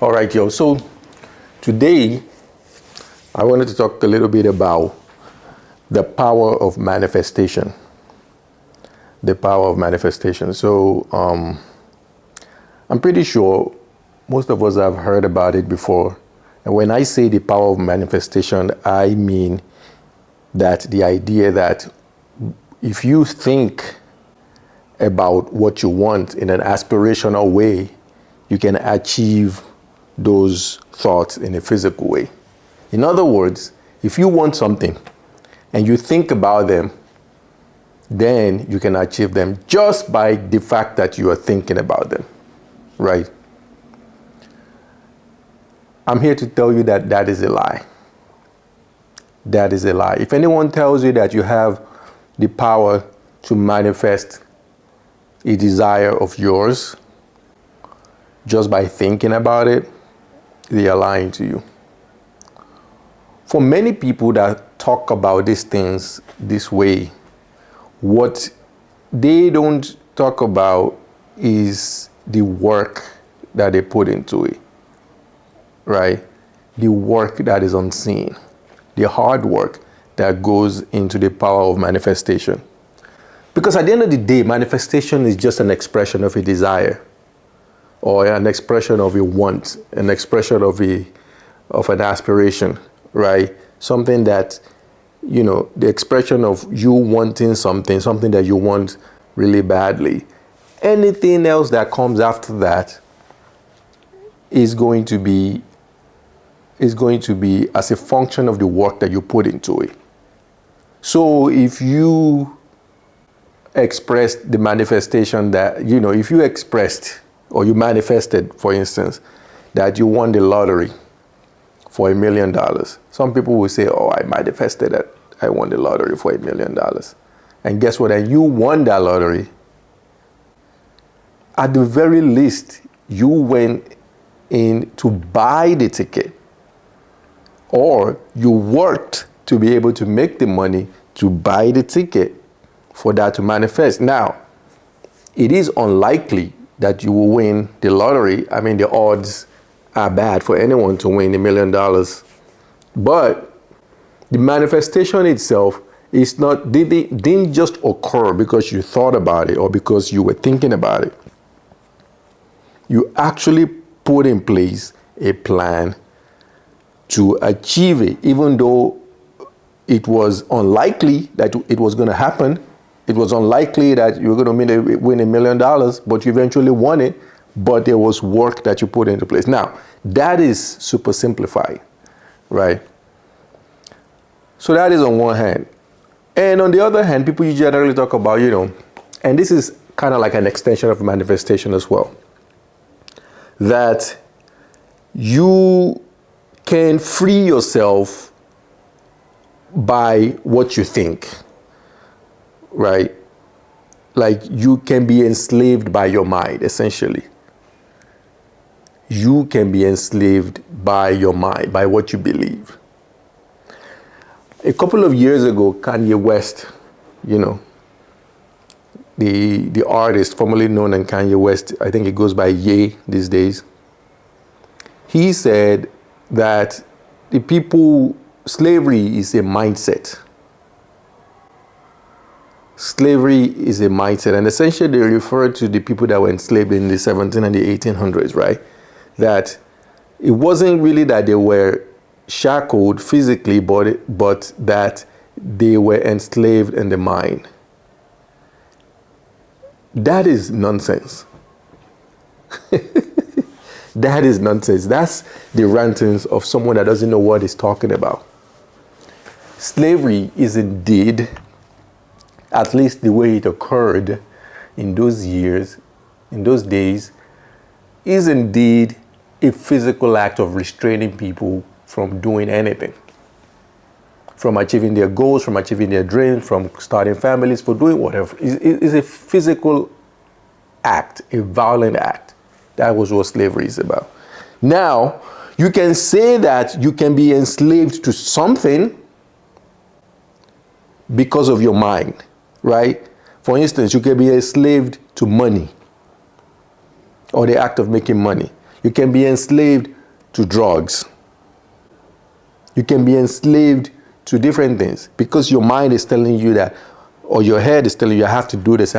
All right, yo. So today I wanted to talk a little bit about the power of manifestation. The power of manifestation. So I'm pretty sure most of us have heard about it before. And when I say the power of manifestation, I mean that the idea that if you think about what you want in an aspirational way, you can achieve those thoughts in a physical way. In other words, if you want something and you think about them, then you can achieve them just by the fact that you are thinking about them, right? I'm here to tell you that that is a lie. That is a lie. If anyone tells you that you have the power to manifest a desire of yours just by thinking about it, they are lying to you. For many people that talk about these things this way, what they don't talk about is the work that they put into it, right? The work that is unseen, the hard work that goes into the power of manifestation. Because at the end of the day, manifestation is just an expression of a desire, or an expression of a want, an expression of an aspiration, right? Something that, the expression of you wanting something that you want really badly. Anything else that comes after that is going to be as a function of the work that you put into it. So if you expressed the manifestation that, if you expressed or you manifested, for instance, that you won the lottery for $1 million. Some people will say, oh, I manifested that I won the lottery for $1 million. And guess what? And you won that lottery. At the very least, you went in to buy the ticket, or you worked to be able to make the money to buy the ticket for that to manifest. Now, it is unlikely that you will win the lottery. I mean, the odds are bad for anyone to win $1 million. But the manifestation itself didn't just occur because you thought about it or because you were thinking about it. You actually put in place a plan to achieve it, even though it was unlikely that it was going to happen. It was unlikely that you were going to win $1 million, but you eventually won it. But there was work that you put into place. Now, that is super simplified, right? So that is on one hand. And on the other hand, people generally talk about, and this is kind of like an extension of manifestation as well, that you can free yourself by what you think. Right? Like you can be enslaved by your mind, essentially. You can be enslaved by your mind, by what you believe. A couple of years ago, Kanye West, the artist formerly known as Kanye West, I think it goes by Ye these days, he said that slavery is a mindset. Slavery is a mindset, and essentially they refer to the people that were enslaved in the 1700s and the 1800s, right? That it wasn't really that they were shackled physically, but that they were enslaved in the mind. That is nonsense. That is nonsense. That's the rantings of someone that doesn't know what he's talking about. Slavery is indeed, at least the way it occurred in those years, in those days, is indeed a physical act of restraining people from doing anything, from achieving their goals, from achieving their dreams, from starting families, for doing whatever. It's a physical act, a violent act. That was what slavery is about. Now, you can say that you can be enslaved to something because of your mind. Right? For instance, you can be enslaved to money or the act of making money. You can be enslaved to drugs. You can be enslaved to different things because your mind is telling you that, or your head is telling you, I have to do this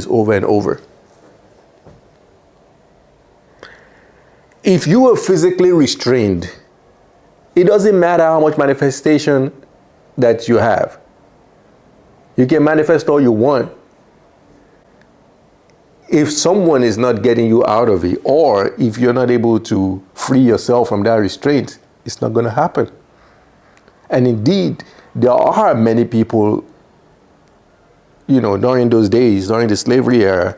over and over. If you are physically restrained, it doesn't matter how much manifestation that you have. You can manifest all you want. If someone is not getting you out of it, or if you're not able to free yourself from that restraint, it's not going to happen. And indeed, there are many people, during those days, during the slavery era,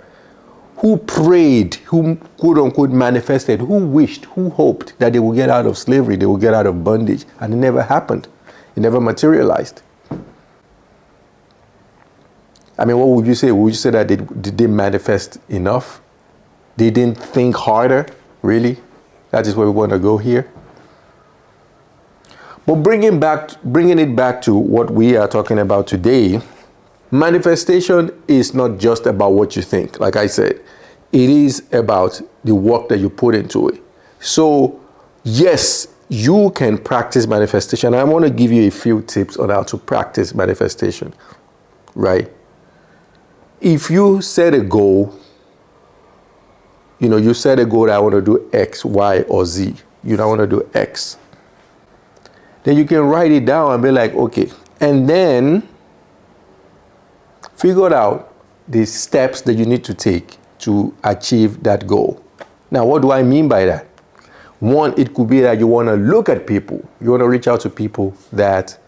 who prayed, who quote unquote manifested, who wished, who hoped that they would get out of slavery, they would get out of bondage. And it never happened. It never materialized. I mean, what would you say? Would you say that did they manifest enough? They didn't think harder? Really? That is where we want to go here. But bringing it back to what we are talking about today, manifestation is not just about what you think. Like I said, it is about the work that you put into it. So yes, you can practice manifestation. I want to give you a few tips on how to practice manifestation, right? If you set a goal, you set a goal that I want to do X, Y, or Z. I want to do X. Then you can write it down and be like, okay. And then figure out the steps that you need to take to achieve that goal. Now, what do I mean by that? One, it could be that you want to look at people. You want to reach out to people that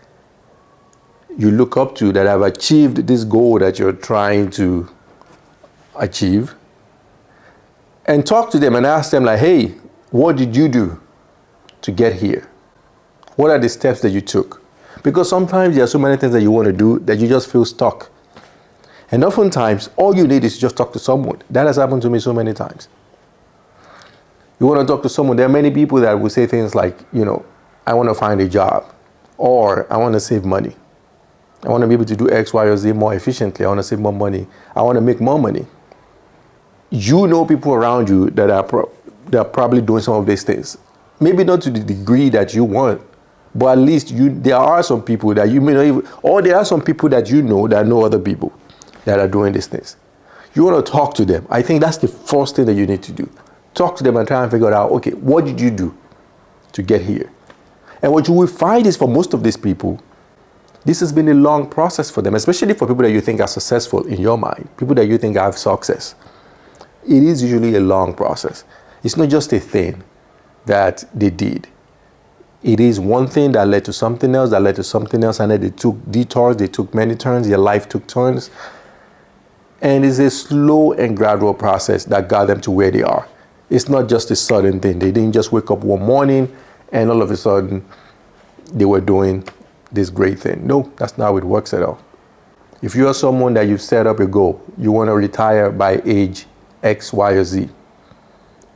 you look up to, that have achieved this goal that you're trying to achieve, and talk to them and ask them like, hey, what did you do to get here? What are the steps that you took? Because sometimes there are so many things that you want to do that you just feel stuck. And oftentimes, all you need is to just talk to someone. That has happened to me so many times. You want to talk to someone. There are many people that will say things like, I want to find a job, or I want to save money. I want to be able to do X, Y, or Z more efficiently. I want to save more money. I want to make more money. You know people around you that are probably doing some of these things. Maybe not to the degree that you want, but at least there are some people that you may not even, or there are some people that you know that know other people that are doing these things. You want to talk to them. I think that's the first thing that you need to do. Talk to them and try and figure out, okay, what did you do to get here? And what you will find is for most of these people, this has been a long process for them, especially for people that you think are successful in your mind, people that you think have success. It is usually a long process. It's not just a thing that they did. It is one thing that led to something else, that led to something else, and then they took detours, they took many turns, their life took turns. And it's a slow and gradual process that got them to where they are. It's not just a sudden thing. They didn't just wake up one morning and all of a sudden they were doing this great thing. No, that's not how it works at all. If you are someone that you've set up a goal, you want to retire by age X, Y, or Z,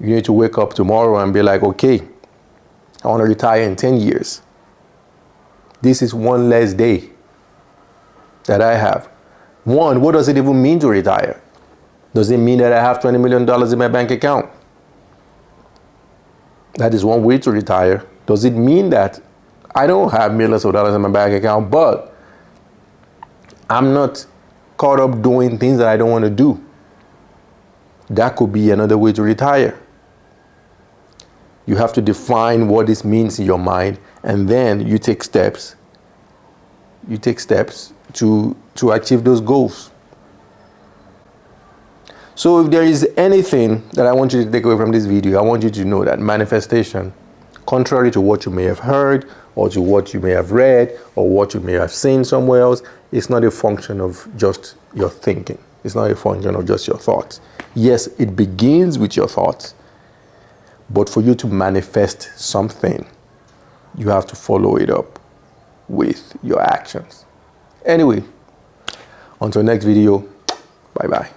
you need to wake up tomorrow and be like, okay, I want to retire in 10 years. This is one less day that I have. One, what does it even mean to retire? Does it mean that I have $20 million in my bank account? That is one way to retire. Does it mean that I don't have millions of dollars in my bank account, but I'm not caught up doing things that I don't want to do? That could be another way to retire. You have to define what this means in your mind, and then you take steps. You take steps to achieve those goals. So if there is anything that I want you to take away from this video, I want you to know that manifestation, contrary to what you may have heard, or to what you may have read, or what you may have seen somewhere else, it's not a function of just your thinking. It's not a function of just your thoughts. Yes, it begins with your thoughts, but for you to manifest something, you have to follow it up with your actions. Anyway, until next video, bye-bye.